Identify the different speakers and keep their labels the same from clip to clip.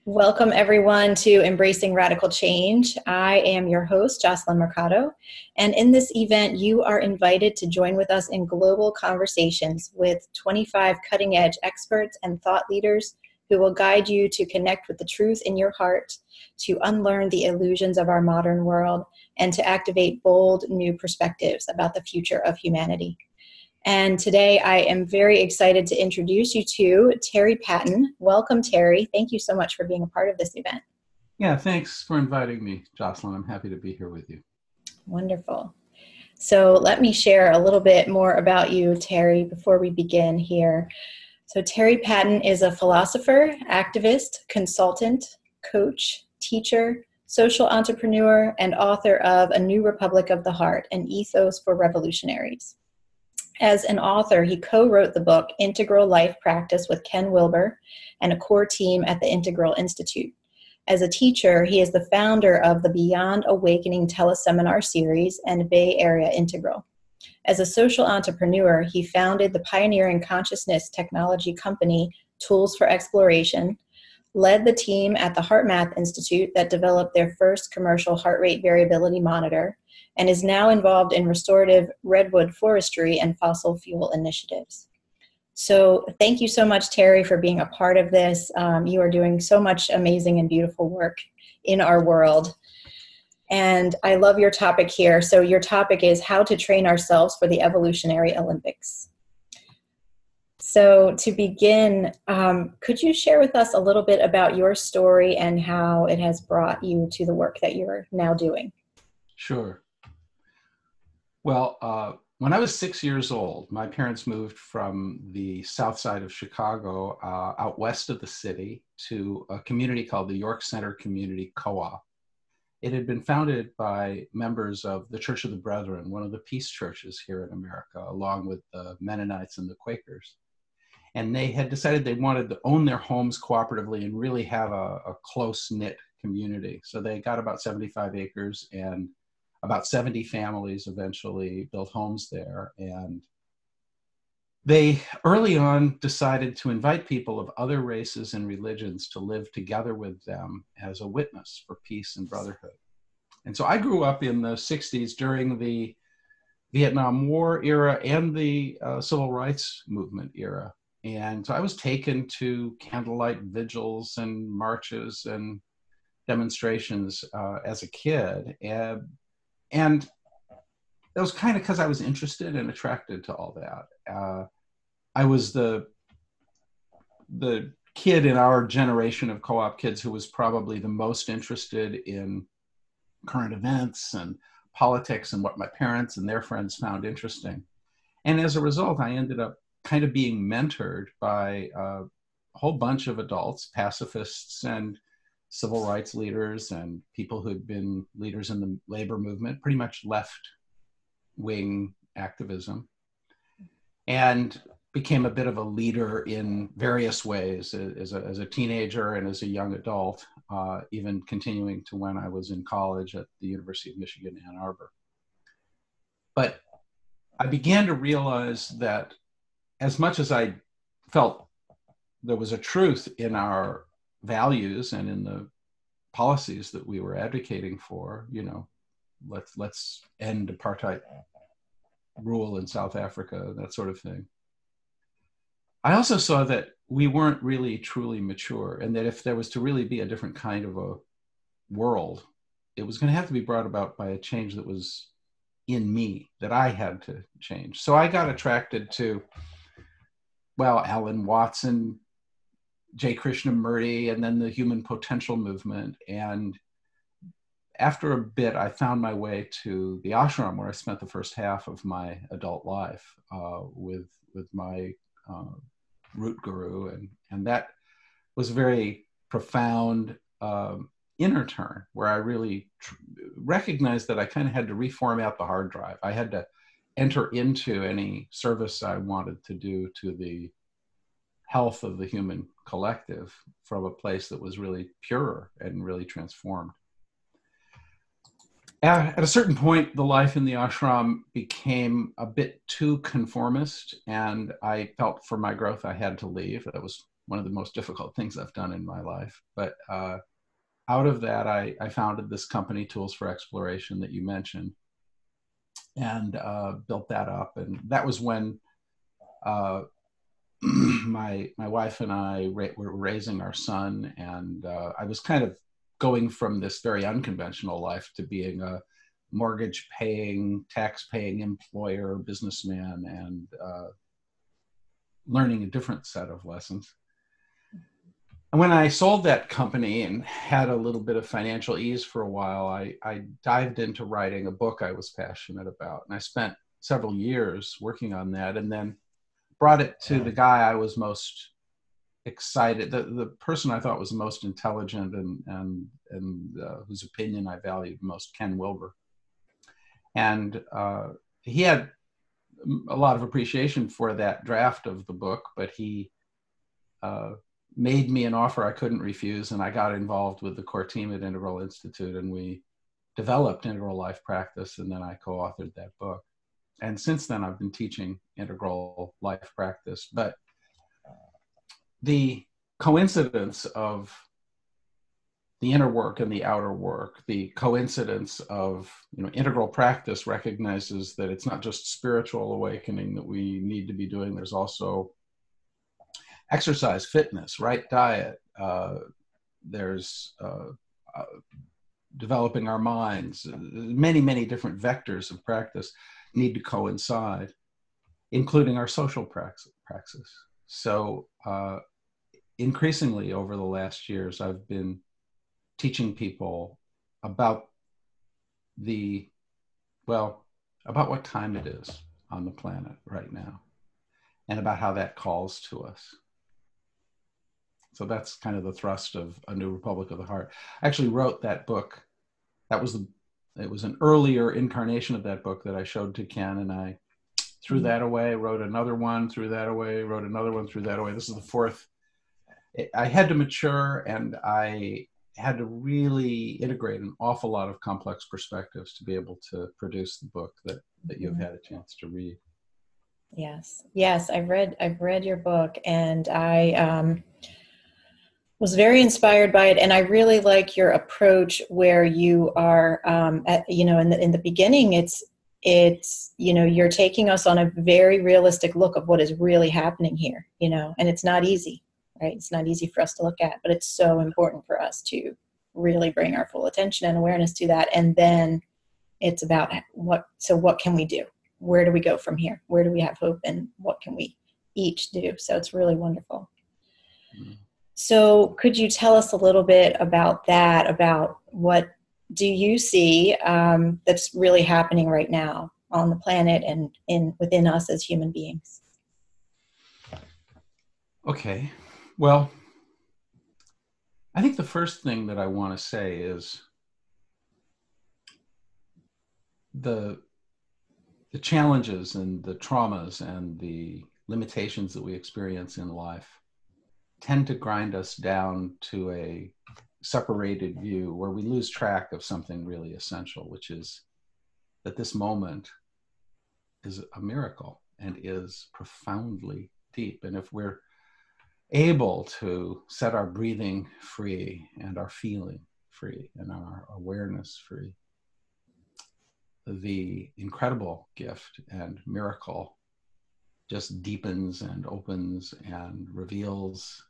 Speaker 1: Welcome, everyone, to Embracing Radical Change. I am your host, Jocelyn Mercado, and in this event, you are invited to join with us in global conversations with 25 cutting-edge experts and thought leaders who will guide you to connect with the truth in your heart, to unlearn the illusions of our modern world, and to activate bold new perspectives about the future of humanity. And today I am very excited to introduce you to Terry Patten. Welcome, Terry. Thank you so much for being a part of this event.
Speaker 2: Yeah, thanks for inviting me, Jocelyn. I'm happy to be here with you.
Speaker 1: Wonderful. So let me share a little bit more about you, Terry, before we begin here. So Terry Patten is a philosopher, activist, consultant, coach, teacher, social entrepreneur, and author of A New Republic of the Heart, an ethos for revolutionaries. As an author, he co-wrote the book Integral Life Practice with Ken Wilber and a core team at the Integral Institute. As a teacher, he is the founder of the Beyond Awakening teleseminar series and Bay Area Integral. As a social entrepreneur, he founded the pioneering consciousness technology company Tools for Exploration, led the team at the HeartMath Institute that developed their first commercial heart rate variability monitor, and is now involved in restorative redwood forestry and fossil fuel initiatives. So thank you so much, Terry, for being a part of this. You are doing so much amazing and beautiful work in our world. And I love your topic here. So your topic is how to train ourselves for the evolutionary Olympics. So to begin, could you share with us a little bit about your story and how it has brought you to the work that you're now doing?
Speaker 2: Sure. Well, when I was 6 years old, my parents moved from the south side of Chicago, out west of the city, to a community called the York Center Community Co-op. It had been founded by members of the Church of the Brethren, one of the peace churches here in America, along with the Mennonites and the Quakers. And they had decided they wanted to own their homes cooperatively and really have a close-knit community. So they got about 75 acres, and about 70 families eventually built homes there. And they early on decided to invite people of other races and religions to live together with them as a witness for peace and brotherhood. And so I grew up in the 60s during the Vietnam War era and the Civil Rights Movement era. And so I was taken to candlelight vigils and marches and demonstrations as a kid. And it was kind of because I was interested and attracted to all that. I was the kid in our generation of co-op kids who was probably the most interested in current events and politics and what my parents and their friends found interesting. And as a result, I ended up kind of being mentored by a whole bunch of adults, pacifists and civil rights leaders and people who'd been leaders in the labor movement, pretty much left-wing activism, and became a bit of a leader in various ways as a teenager and as a young adult, even continuing to when I was in college at the University of Michigan, Ann Arbor. But I began to realize that as much as I felt there was a truth in our values and in the policies that we were advocating for, you know, let's end apartheid rule in South Africa, that sort of thing. I also saw that we weren't really truly mature, and that if there was to really be a different kind of a world, it was going to have to be brought about by a change that was in me, that I had to change. So I got attracted to, well, Alan Watson, J. Krishnamurti, and then the human potential movement. And after a bit, I found my way to the ashram, where I spent the first half of my adult life with my root guru. And that was a very profound inner turn, where I really recognized that I kind of had to reformat the hard drive. I had to enter into any service I wanted to do to the health of the human collective from a place that was really pure and really transformed. At a certain point, the life in the ashram became a bit too conformist, and I felt for my growth I had to leave. That was one of the most difficult things I've done in my life. But out of that, I founded this company, Tools for Exploration, that you mentioned, and built that up. And that was when my wife and I were raising our son, and I was kind of going from this very unconventional life to being a mortgage paying, tax paying employer, businessman, and learning a different set of lessons. And when I sold that company and had a little bit of financial ease for a while, I dived into writing a book I was passionate about. And I spent several years working on that, and then brought it to the guy I was most excited, the person I thought was the most intelligent and whose opinion I valued most, Ken Wilber. And he had a lot of appreciation for that draft of the book, but he made me an offer I couldn't refuse, and I got involved with the core team at Integral Institute, and we developed Integral Life Practice, and then I co-authored that book. And since then, I've been teaching Integral Life Practice. But the coincidence of the inner work and the outer work, the coincidence of, integral practice recognizes that it's not just spiritual awakening that we need to be doing. There's also exercise, fitness, right diet. There's developing our minds. Many, many different vectors of practice need to coincide, including our social praxis. So increasingly over the last years, I've been teaching people about about what time it is on the planet right now, and about how that calls to us. So that's kind of the thrust of A New Republic of the Heart. I actually wrote that book. It was an earlier incarnation of that book that I showed to Ken, and I threw that away, wrote another one, threw that away, wrote another one, threw that away. This is the fourth. I had to mature, and I had to really integrate an awful lot of complex perspectives to be able to produce the book that you've had a chance to read.
Speaker 1: Yes, I've read your book, and I was very inspired by it, and I really like your approach where you are, in the beginning, it's you're taking us on a very realistic look of what is really happening here, and it's not easy, right? It's not easy for us to look at, but it's so important for us to really bring our full attention and awareness to that. And then it's about what can we do? Where do we go from here? Where do we have hope, and what can we each do? So it's really wonderful. Mm-hmm. So could you tell us a little bit about that, about what do you see that's really happening right now on the planet and within us as human beings?
Speaker 2: Okay. Well, I think the first thing that I want to say is the challenges and the traumas and the limitations that we experience in life tend to grind us down to a separated view where we lose track of something really essential, which is that this moment is a miracle and is profoundly deep. And if we're able to set our breathing free and our feeling free and our awareness free, the incredible gift and miracle just deepens and opens and reveals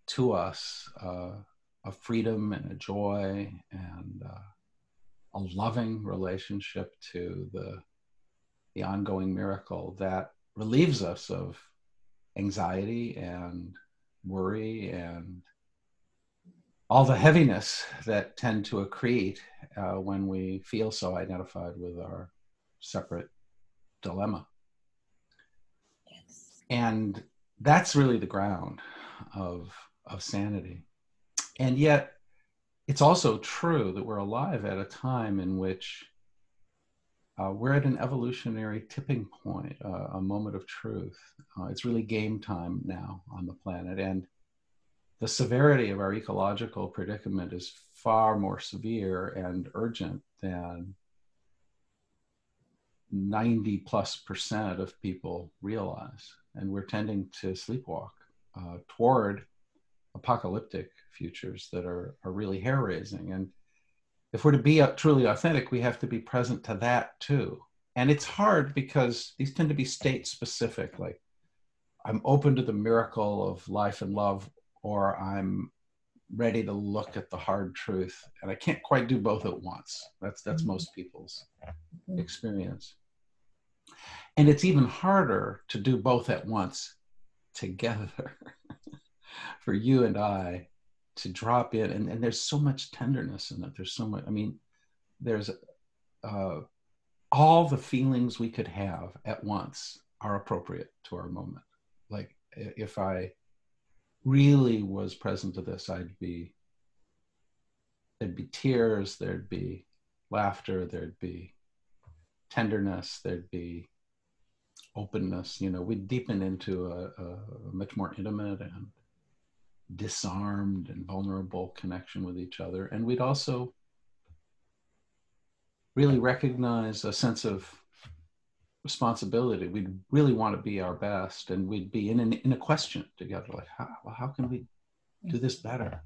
Speaker 2: to us a freedom and a joy and a loving relationship to the ongoing miracle that relieves us of anxiety and worry and all the heaviness that tend to accrete when we feel so identified with our separate dilemma. Yes. And that's really the ground of sanity. And yet, it's also true that we're alive at a time in which we're at an evolutionary tipping point, a moment of truth. It's really game time now on the planet. And the severity of our ecological predicament is far more severe and urgent than 90+% of people realize. And we're tending to sleepwalk toward apocalyptic futures that are really hair-raising. And if we're to be truly authentic, we have to be present to that too. And it's hard because these tend to be state specific, like I'm open to the miracle of life and love, or I'm ready to look at the hard truth. And I can't quite do both at once. That's most people's experience. And it's even harder to do both at once together for you and I to drop in. And there's so much tenderness in it. There's so much, I mean, there's all the feelings we could have at once are appropriate to our moment. Like if I really was present to this, there'd be tears, there'd be laughter, there'd be tenderness, there'd be openness. We'd deepen into a much more intimate and disarmed and vulnerable connection with each other. And we'd also really recognize a sense of responsibility. We'd really want to be our best, and we'd be in a question together, like, how can we do this better?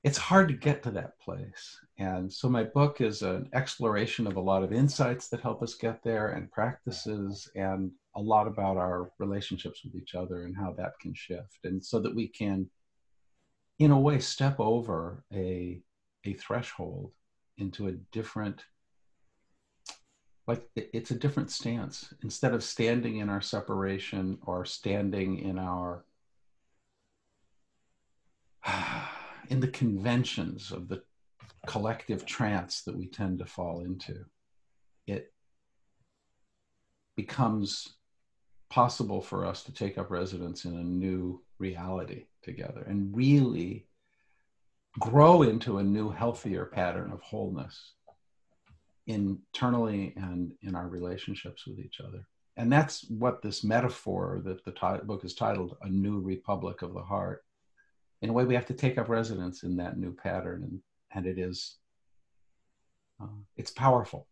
Speaker 2: It's hard to get to that place. And so my book is an exploration of a lot of insights that help us get there, and practices, and a lot about our relationships with each other and how that can shift. And so that we can, in a way, step over a threshold into a different, like it's a different stance. Instead of standing in our separation or standing in our in the conventions of the collective trance that we tend to fall into, it becomes possible for us to take up residence in a new reality together and really grow into a new, healthier pattern of wholeness internally and in our relationships with each other. And that's what this metaphor that the book is titled, A New Republic of the Heart. In a way, we have to take up residence in that new pattern, and it is, it's powerful,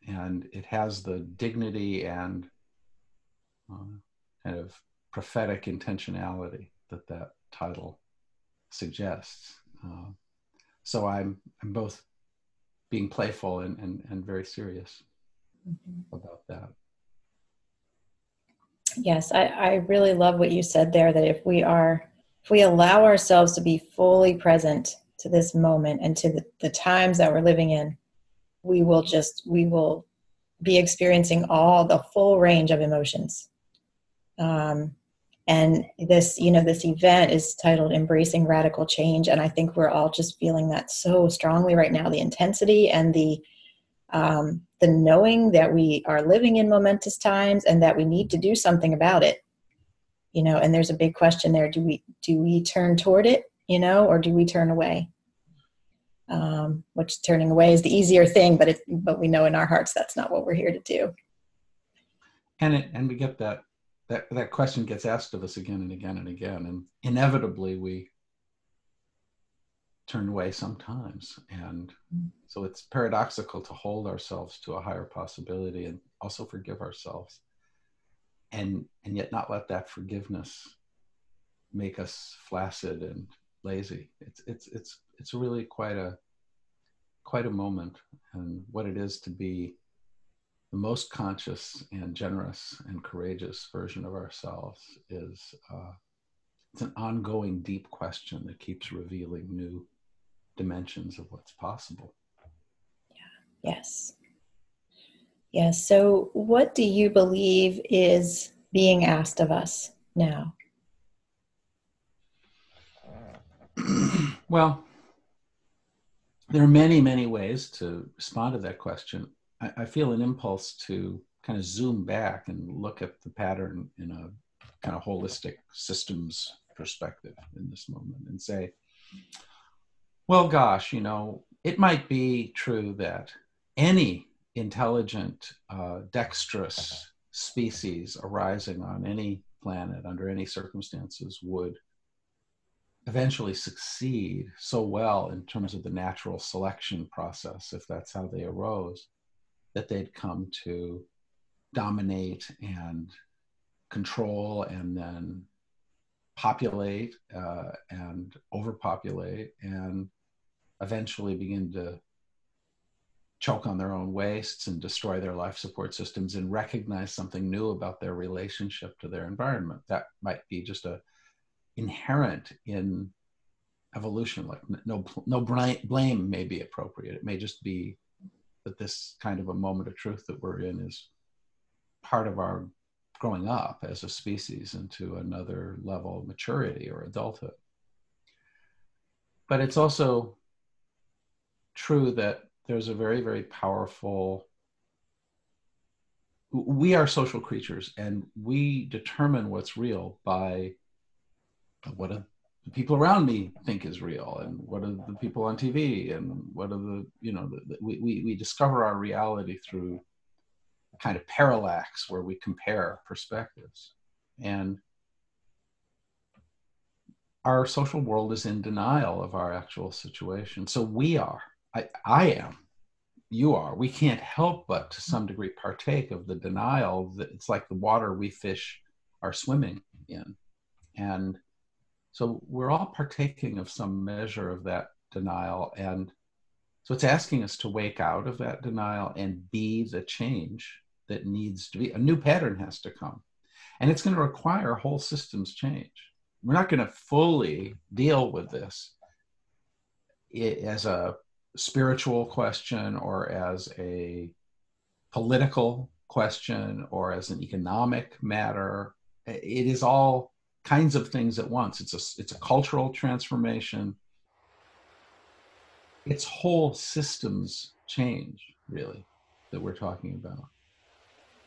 Speaker 2: and it has the dignity and kind of prophetic intentionality that title suggests. So I'm both being playful and very serious about that.
Speaker 1: Yes, I really love what you said there, that if we allow ourselves to be fully present to this moment and to the times that we're living in, we will be experiencing all the full range of emotions. And this event is titled Embracing Radical Change. And I think we're all just feeling that so strongly right now, the intensity and the knowing that we are living in momentous times and that we need to do something about it. And there's a big question there. Do we turn toward it, or do we turn away? Which turning away is the easier thing, but we know in our hearts that's not what we're here to do.
Speaker 2: And we get that question gets asked of us again and again and again, and inevitably we turn away sometimes. And so it's paradoxical to hold ourselves to a higher possibility and also forgive ourselves, and yet not let that forgiveness make us flaccid and lazy. It's really quite a moment, and what it is to be the most conscious and generous and courageous version of ourselves is it's an ongoing deep question that keeps revealing new dimensions of what's possible.
Speaker 1: Yeah. Yes. So what do you believe is being asked of us now?
Speaker 2: Well, there are many, many ways to respond to that question. I feel an impulse to kind of zoom back and look at the pattern in a kind of holistic systems perspective in this moment and say, well, gosh, it might be true that any intelligent, dexterous species arising on any planet under any circumstances would eventually succeed so well in terms of the natural selection process, if that's how they arose, that they'd come to dominate and control and then populate and overpopulate and eventually begin to choke on their own wastes and destroy their life support systems and recognize something new about their relationship to their environment. That might be just a inherent in evolution, like no blame may be appropriate. It may just be that this kind of a moment of truth that we're in is part of our growing up as a species into another level of maturity or adulthood. But it's also true that there's a very, very powerful, we are social creatures and we determine what's real by what the people around me think is real and what are the people on TV and what are the, we discover our reality through kind of parallax where we compare perspectives. And our social world is in denial of our actual situation. So we are, I am, you are, we can't help but to some degree partake of the denial that it's like the water we fish are swimming in. And so we're all partaking of some measure of that denial. And so it's asking us to wake out of that denial and be the change that needs to be. A new pattern has to come. And it's going to require whole systems change. We're not going to fully deal with this as a spiritual question or as a political question or as an economic matter. It is all kinds of things at once. It's a cultural transformation. It's whole systems change, really, that we're talking about.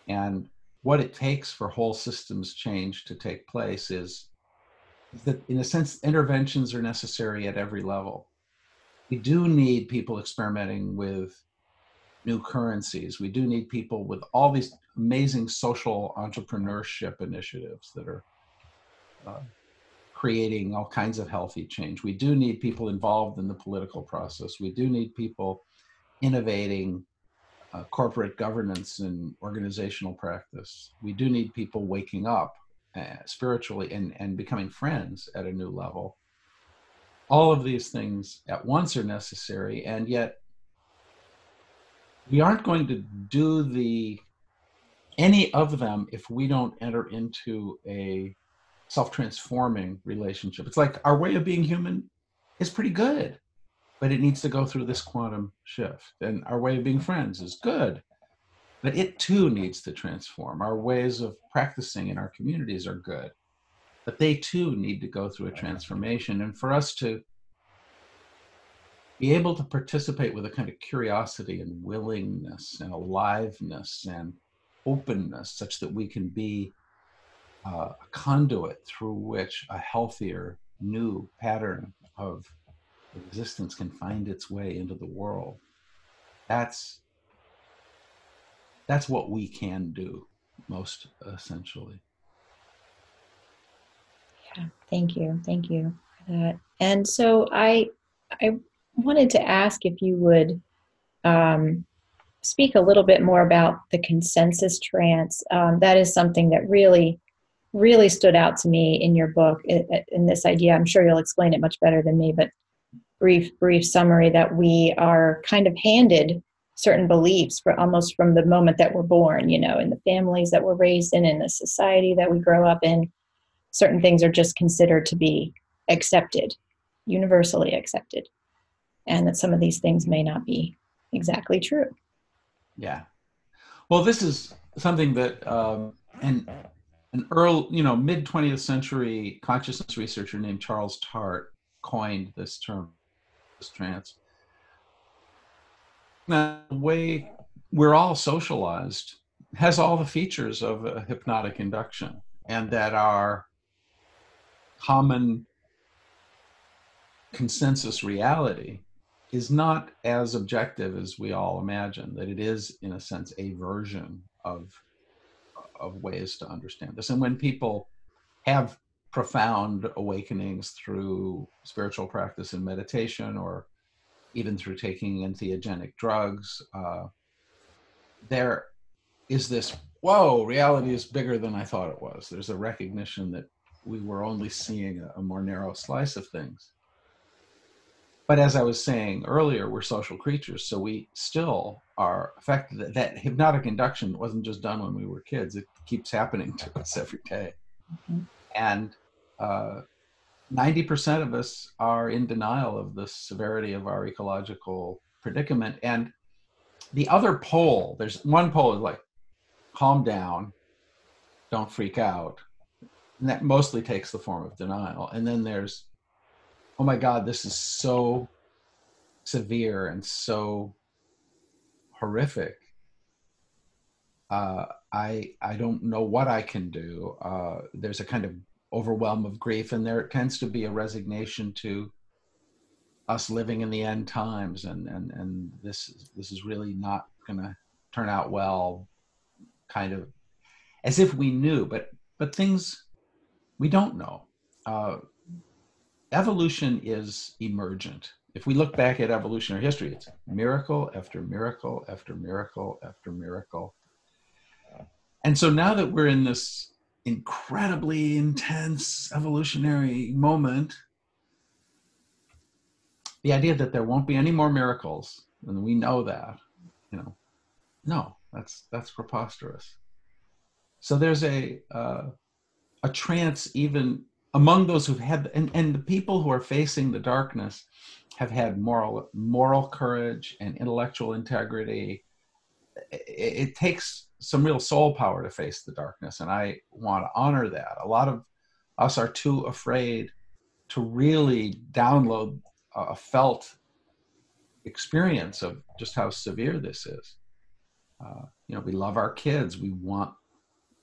Speaker 2: And what it takes for whole systems change to take place is that, in a sense, interventions are necessary at every level. We do need people experimenting with new currencies. We do need people with all these amazing social entrepreneurship initiatives that are creating all kinds of healthy change. We do need people involved in the political process. We do need people innovating corporate governance and organizational practice. We do need people waking up spiritually and becoming friends at a new level. All of these things at once are necessary, and yet we aren't going to do any of them if we don't enter into a self-transforming relationship. It's like our way of being human is pretty good, but it needs to go through this quantum shift. And our way of being friends is good, but it too needs to transform. Our ways of practicing in our communities are good, but they too need to go through a transformation. And for us to be able to participate with a kind of curiosity and willingness and aliveness and openness such that we can be a conduit through which a healthier new pattern of existence can find its way into the world. That's what we can do most essentially.
Speaker 1: Yeah, thank you for that. And so I wanted to ask if you would speak a little bit more about the consensus trance. That is something that really stood out to me in your book, in this idea. I'm sure you'll explain it much better than me, but brief summary that we are kind of handed certain beliefs for almost from the moment that we're born, in the families that we're raised in the society that we grow up in. Certain things are just considered to be accepted, universally accepted, and that some of these things may not be exactly true.
Speaker 2: Yeah. Well, this is something that an early, mid 20th century consciousness researcher named Charles Tart coined this term, this trance. Now, the way we're all socialized has all the features of a hypnotic induction, and that our common consensus reality is not as objective as we all imagine, that it is, in a sense, a version of ways to understand this. And when people have profound awakenings through spiritual practice and meditation, or even through taking entheogenic drugs, there is this, whoa, reality is bigger than I thought it was. There's a recognition that we were only seeing a more narrow slice of things. But as I was saying earlier, we're social creatures, so we still are affected. That hypnotic induction wasn't just done when we were kids. It keeps happening to us every day.
Speaker 1: Mhm.
Speaker 2: And 90% of us are in denial of the severity of our ecological predicament. And the other pole, there's one pole is like, calm down, don't freak out. And that mostly takes the form of denial. And then there's, oh my God, this is so severe and so horrific. I don't know what I can do. There's a kind of overwhelm of grief, and there tends to be a resignation to us living in the end times, and this is really not going to turn out well. Kind of as if we knew, but things we don't know. Evolution is emergent. If we look back at evolutionary history, it's miracle after miracle after miracle after miracle. And so now that we're in this incredibly intense evolutionary moment, the idea that there won't be any more miracles, and we know that, no, that's preposterous. So there's a trance even among those who've had, and the people who are facing the darkness have had moral courage and intellectual integrity. It takes some real soul power to face the darkness, and I want to honor that. A lot of us are too afraid to really download a felt experience of just how severe this is. We love our kids. We want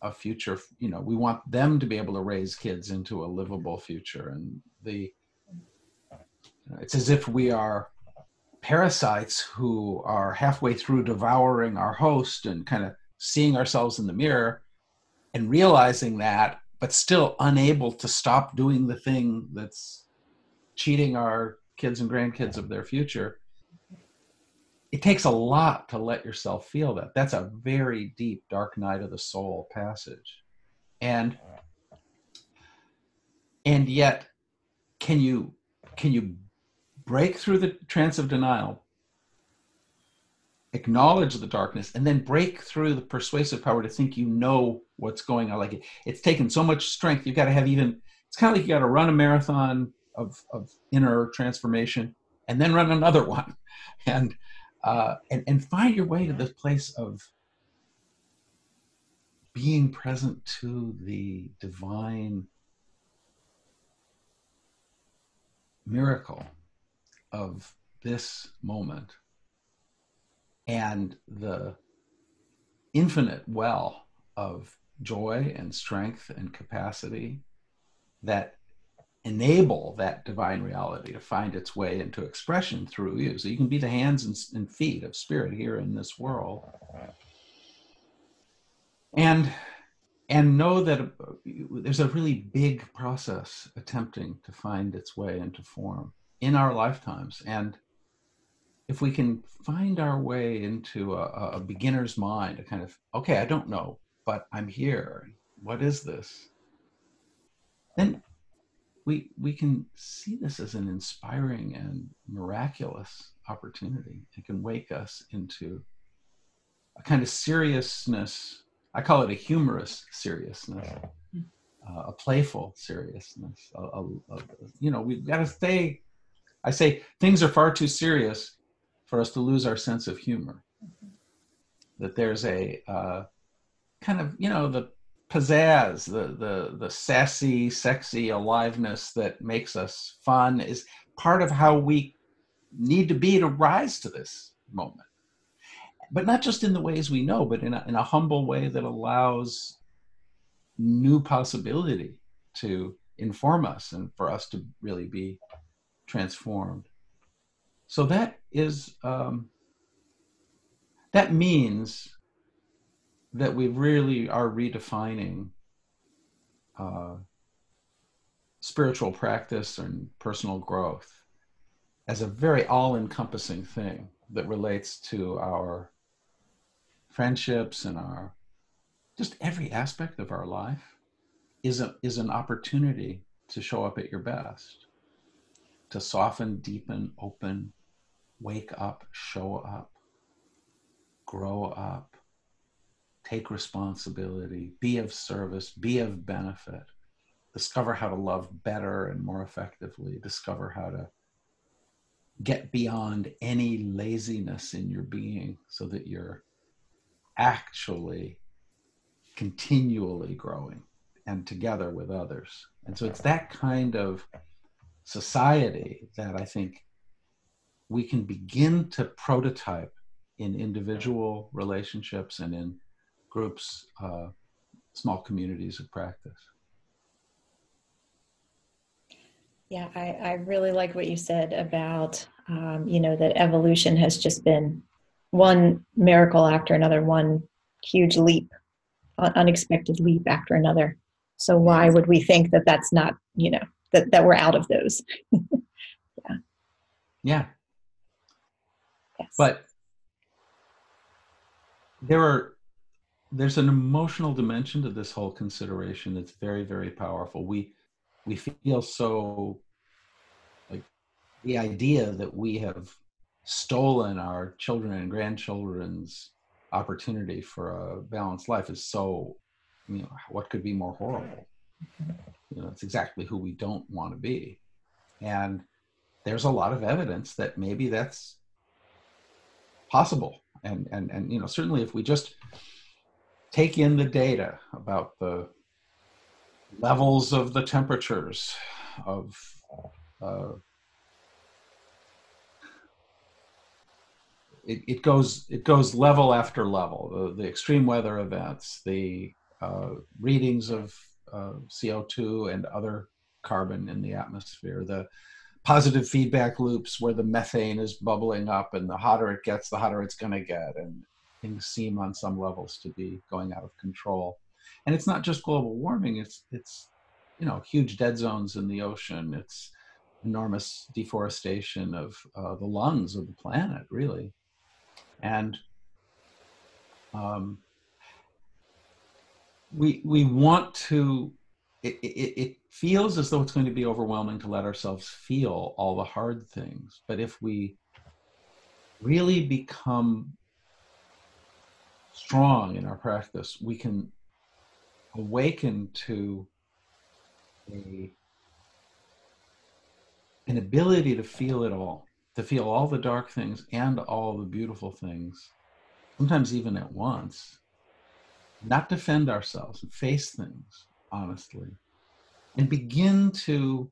Speaker 2: a future, we want them to be able to raise kids into a livable future. And it's as if we are parasites who are halfway through devouring our host and kind of seeing ourselves in the mirror and realizing that, but still unable to stop doing the thing that's cheating our kids and grandkids of their future. It takes a lot to let yourself feel that. That's a very deep, dark night of the soul passage. And yet, can you break through the trance of denial, acknowledge the darkness, and then break through the persuasive power to think you know what's going on? Like it's taken so much strength. You've got to have it's kind of like you got to run a marathon of inner transformation and then run another one. And find your way to this place of being present to the divine miracle of this moment and the infinite well of joy and strength and capacity that enable that divine reality to find its way into expression through you. So you can be the hands and feet of spirit here in this world. And know that there's a really big process attempting to find its way into form in our lifetimes. And if we can find our way into a beginner's mind, a kind of, okay, I don't know, but I'm here. What is this? Then we can see this as an inspiring and miraculous opportunity. It can wake us into a kind of seriousness. I call it a humorous seriousness, a playful seriousness. We've got to stay. I say things are far too serious for us to lose our sense of humor. That there's a kind of, the pizzazz, the sassy, sexy aliveness that makes us fun is part of how we need to be to rise to this moment. But not just in the ways we know, but in a humble way that allows new possibility to inform us and for us to really be transformed. So that is, that means that we really are redefining spiritual practice and personal growth as a very all-encompassing thing that relates to our friendships and our just every aspect of our life. is an opportunity to show up at your best, to soften, deepen, open, wake up, show up, grow up, take responsibility, be of service, be of benefit, discover how to love better and more effectively, discover how to get beyond any laziness in your being so that you're actually continually growing and together with others. And so it's that kind of society that I think we can begin to prototype in individual relationships and in groups, small communities of practice.
Speaker 1: Yeah, I really like what you said about, that evolution has just been one miracle after another, one huge leap, unexpected leap after another. So why would we think that that's not, that we're out of those? Yeah.
Speaker 2: Yeah.
Speaker 1: Yes.
Speaker 2: But there's an emotional dimension to this whole consideration that's very, very powerful. We feel so, like, the idea that we have stolen our children and grandchildren's opportunity for a balanced life is so, what could be more horrible? It's exactly who we don't want to be. And there's a lot of evidence that maybe that's possible. And certainly if we just take in the data about the levels of the temperatures of it goes level after level, the extreme weather events, the readings of CO2 and other carbon in the atmosphere, the positive feedback loops where the methane is bubbling up, and the hotter it gets, the hotter it's going to get, and things seem on some levels to be going out of control. And it's not just global warming, it's huge dead zones in the ocean, it's enormous deforestation of the lungs of the planet, really. And we want to, it feels as though it's going to be overwhelming to let ourselves feel all the hard things. But if we really become strong in our practice, we can awaken to an ability to feel it all, to feel all the dark things and all the beautiful things, sometimes even at once, not defend ourselves and face things honestly, and begin to,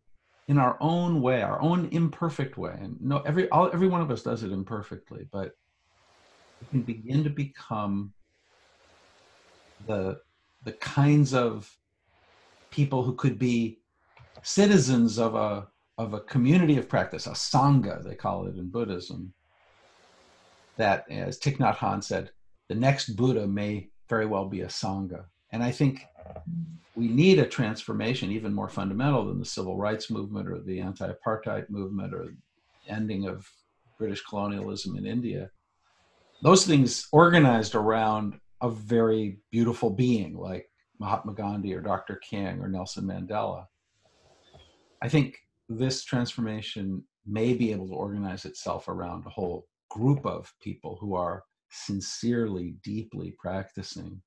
Speaker 2: in our own way, our own imperfect way, and every one of us does it imperfectly, but we can begin to become the kinds of people who could be citizens of a community of practice, a sangha, they call it in Buddhism, that, as Thich Nhat Hanh said, the next Buddha may very well be a sangha. And I think we need a transformation even more fundamental than the civil rights movement or the anti-apartheid movement or the ending of British colonialism in India. Those things organized around a very beautiful being like Mahatma Gandhi or Dr. King or Nelson Mandela. I think this transformation may be able to organize itself around a whole group of people who are sincerely, deeply practicing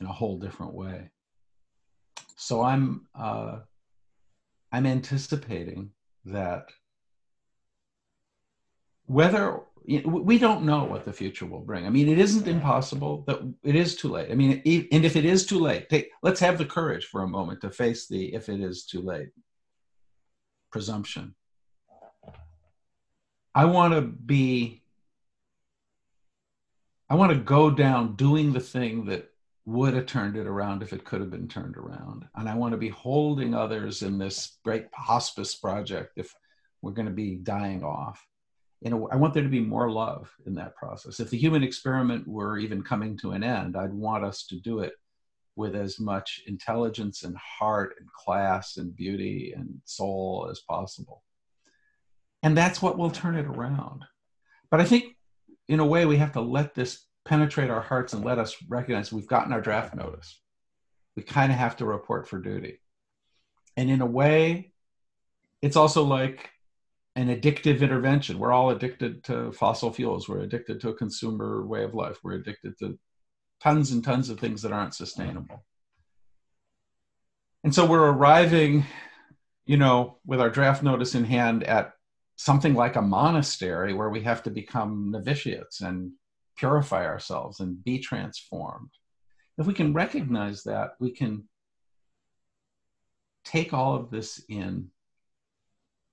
Speaker 2: in a whole different way. So I'm anticipating that whether we don't know what the future will bring. I mean, it isn't impossible that it is too late. I mean, and if it is too late, let's have the courage for a moment to face the "if it is too late" presumption. I want to go down doing the thing that would have turned it around if it could have been turned around. And I want to be holding others in this great hospice project if we're going to be dying off. I want there to be more love in that process. If the human experiment were even coming to an end, I'd want us to do it with as much intelligence and heart and class and beauty and soul as possible. And that's what will turn it around. But I think, in a way, we have to let this penetrate our hearts and let us recognize we've gotten our draft notice. we kind of have to report for duty. And in a way, it's also like an addictive intervention. We're all addicted to fossil fuels. We're addicted to a consumer way of life. We're addicted to tons and tons of things that aren't sustainable. And so we're arriving, with our draft notice in hand at something like a monastery where we have to become novitiates and purify ourselves and be transformed. If we can recognize that, we can take all of this in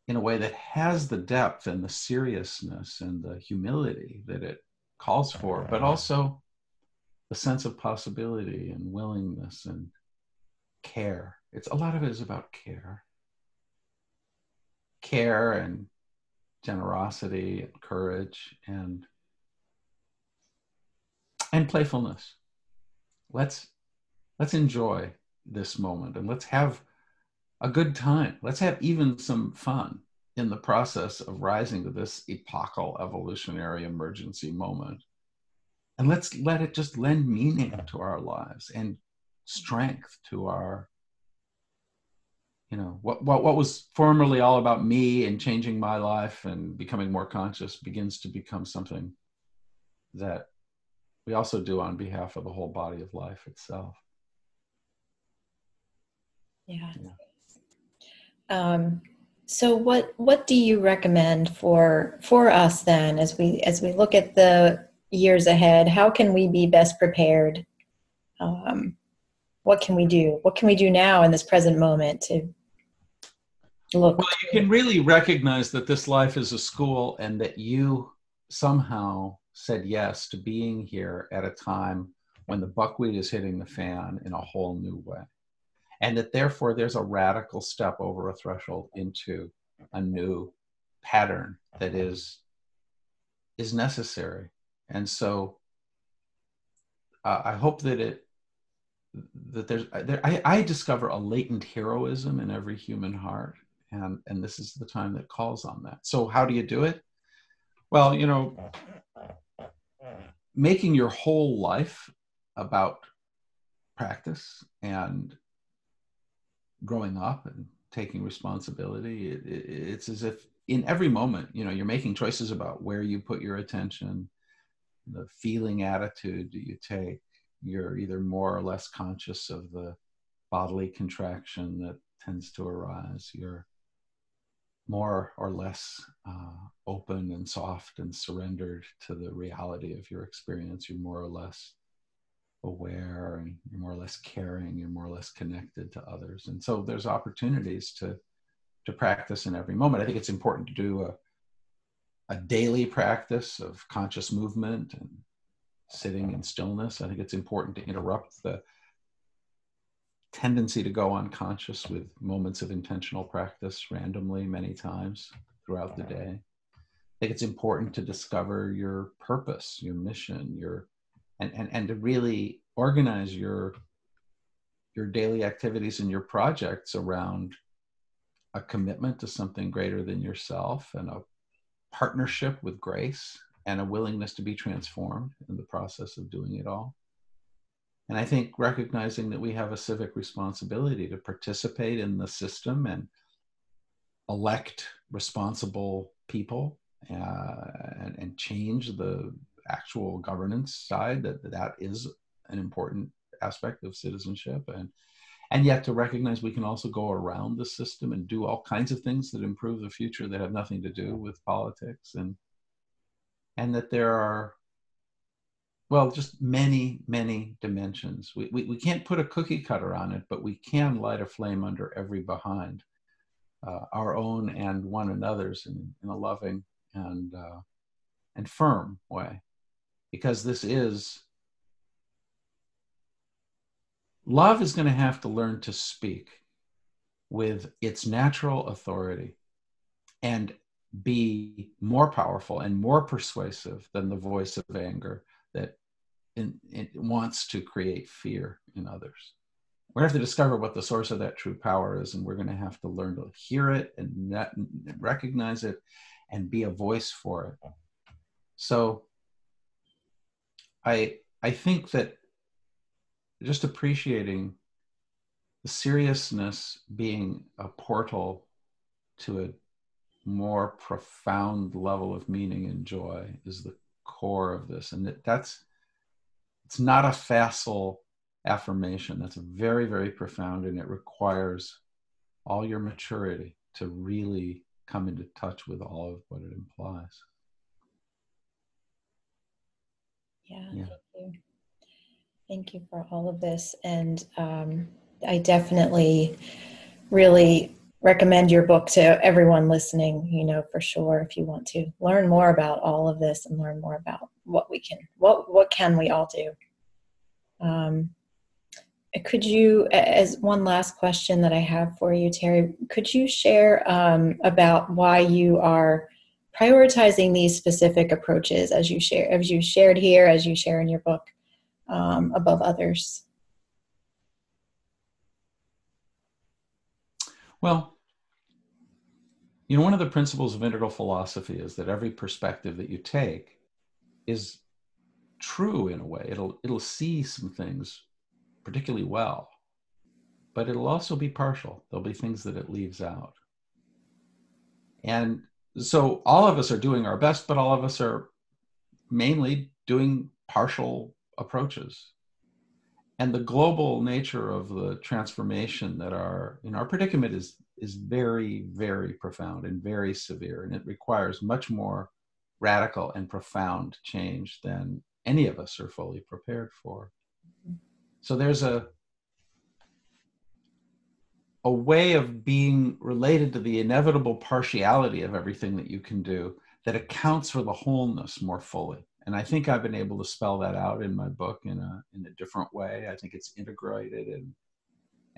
Speaker 2: a way that has the depth and the seriousness and the humility that it calls for, but also the sense of possibility and willingness and care. A lot of it is about care and generosity and courage and playfulness. Let's enjoy this moment and let's have a good time. Let's have even some fun in the process of rising to this epochal evolutionary emergency moment. And let's let it just lend meaning to our lives and strength to our, what was formerly all about me and changing my life and becoming more conscious begins to become something that we also do on behalf of the whole body of life itself.
Speaker 1: Yeah. So what do you recommend for us then as we look at the years ahead? How can we be best prepared? What can we do? What can we do now in this present moment to look?
Speaker 2: Well, you can really recognize that this life is a school and that you somehow said yes to being here at a time when the buckwheat is hitting the fan in a whole new way. And that therefore there's a radical step over a threshold into a new pattern that is necessary. And so I hope that I discover a latent heroism in every human heart. And this is the time that calls on that. So how do you do it? Well, making your whole life about practice and growing up and taking responsibility, it's as if in every moment, you're making choices about where you put your attention, the feeling attitude do you take. You're either more or less conscious of the bodily contraction that tends to arise. You're more or less open and soft and surrendered to the reality of your experience. You're more or less aware and you're more or less caring, you're more or less connected to others. And so there's opportunities to practice in every moment. I think it's important to do a daily practice of conscious movement and sitting in stillness. I think it's important to interrupt the tendency to go unconscious with moments of intentional practice randomly many times throughout the day. I think it's important to discover your purpose, your mission, and to really organize your daily activities and your projects around a commitment to something greater than yourself and a partnership with grace and a willingness to be transformed in the process of doing it all. And I think recognizing that we have a civic responsibility to participate in the system and elect responsible people and change the actual governance side, that is an important aspect of citizenship. And yet to recognize we can also go around the system and do all kinds of things that improve the future that have nothing to do with politics. And that there are, well, just many, many dimensions. We can't put a cookie cutter on it, but we can light a flame under every behind, our own and one another's in a loving and firm way. Because love is going to have to learn to speak with its natural authority and be more powerful and more persuasive than the voice of anger that it wants to create fear in others. We're going to have to discover what the source of that true power is, and we're going to have to learn to hear it and recognize it and be a voice for it. So I think that just appreciating the seriousness being a portal to a more profound level of meaning and joy is the core of this. And it's not a facile affirmation. That's very, very profound, and it requires all your maturity to really come into touch with all of what it implies.
Speaker 1: Yeah. Thank you. Thank you for all of this. And I definitely really recommend your book to everyone listening, you know, for sure, if you want to learn more about all of this and learn more about what can we all do. Could you, as one last question that I have for you, Terry, could you share about why you are prioritizing these specific approaches as you shared here, as you share in your book, above others?
Speaker 2: Well, you know, one of the principles of integral philosophy is that every perspective that you take is true in a way. It'll see some things particularly well, but it'll also be partial. There'll be things that it leaves out. And so all of us are doing our best, but all of us are mainly doing partial approaches. And the global nature of the transformation that in our predicament is very, very profound and very severe. And it requires much more radical and profound change than any of us are fully prepared for. So there's a way of being related to the inevitable partiality of everything that you can do that accounts for the wholeness more fully. And I think I've been able to spell that out in my book in a different way. I think it's integrated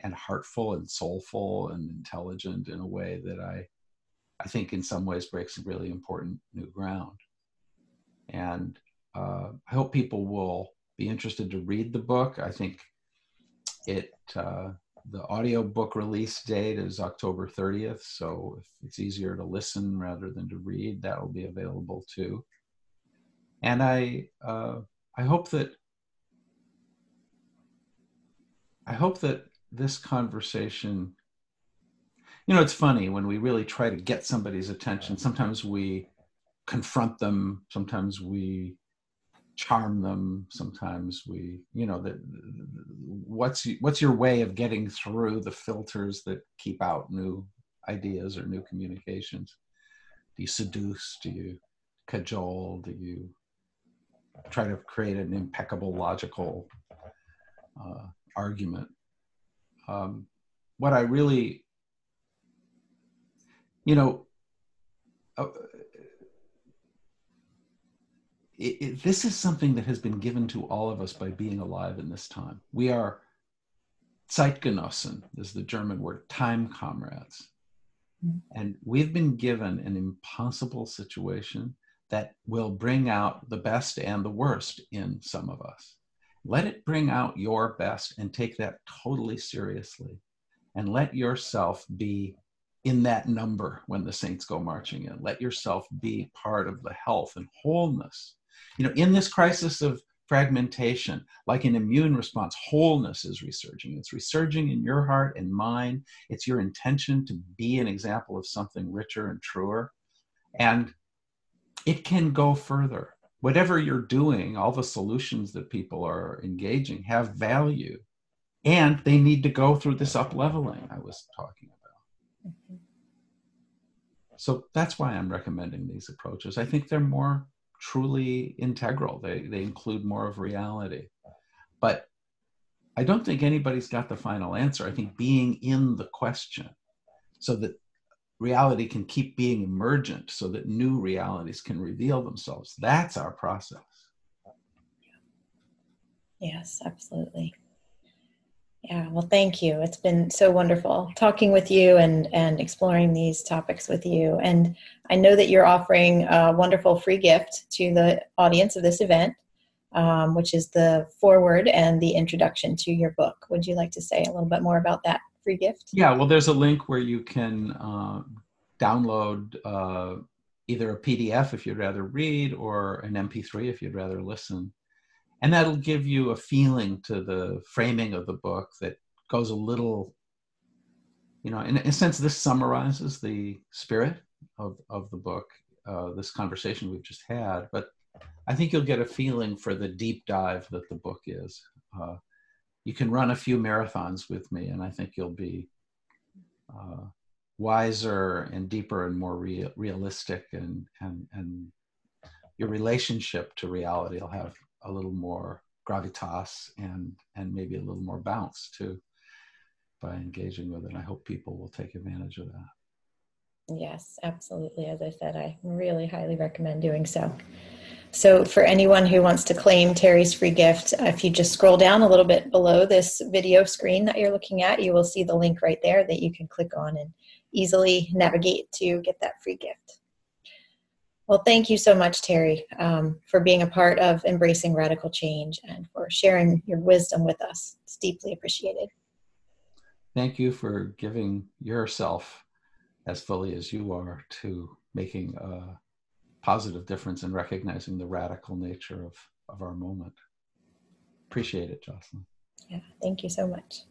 Speaker 2: and heartful and soulful and intelligent in a way that I think in some ways breaks really important new ground. And I hope people will be interested to read the book. I think the audio book release date is October 30th. So if it's easier to listen rather than to read, that will be available too. And I hope that this conversation, you know, it's funny when we really try to get somebody's attention. Sometimes we confront them. Sometimes we charm them. Sometimes we, you know, what's your way of getting through the filters that keep out new ideas or new communications? Do you seduce? Do you cajole? Do you try to create an impeccable logical argument? What I really, you know, this is something that has been given to all of us by being alive in this time. We are Zeitgenossen, is the German word, time comrades. And we've been given an impossible situation that will bring out the best and the worst in some of us. Let it bring out your best and take that totally seriously. And let yourself be in that number when the saints go marching in. Let yourself be part of the health and wholeness. You know, in this crisis of fragmentation, like an immune response, wholeness is resurging. It's resurging in your heart and mind. It's your intention to be an example of something richer and truer. And it can go further. Whatever you're doing, all the solutions that people are engaging have value. And they need to go through this up-leveling I was talking about. Mm-hmm. So that's why I'm recommending these approaches. I think they're more truly integral. They include more of reality. But I don't think anybody's got the final answer. I think being in the question so that reality can keep being emergent, so that new realities can reveal themselves. That's our process.
Speaker 1: Yes, absolutely. Yeah, well, thank you. It's been so wonderful talking with you and exploring these topics with you. And I know that you're offering a wonderful free gift to the audience of this event, which is the foreword and the introduction to your book. Would you like to say a little bit more about that free gift?
Speaker 2: Yeah, well, there's a link where you can download either a PDF if you'd rather read or an MP3 if you'd rather listen. And that'll give you a feeling to the framing of the book that goes a little, in a sense, this summarizes the spirit of the book, this conversation we've just had. But I think you'll get a feeling for the deep dive that the book is. You can run a few marathons with me, and I think you'll be wiser and deeper and more realistic, and your relationship to reality will have a little more gravitas and maybe a little more bounce too by engaging with it. I hope people will take advantage of that.
Speaker 1: Yes, absolutely. As I said, I really highly recommend doing so. So for anyone who wants to claim Terry's free gift, if you just scroll down a little bit below this video screen that you're looking at, you will see the link right there that you can click on and easily navigate to get that free gift. Well, thank you so much, Terry, for being a part of Embracing Radical Change and for sharing your wisdom with us. It's deeply appreciated.
Speaker 2: Thank you for giving yourself as fully as you are to making a positive difference and recognizing the radical nature of our moment. Appreciate it, Jocelyn.
Speaker 1: Yeah, thank you so much.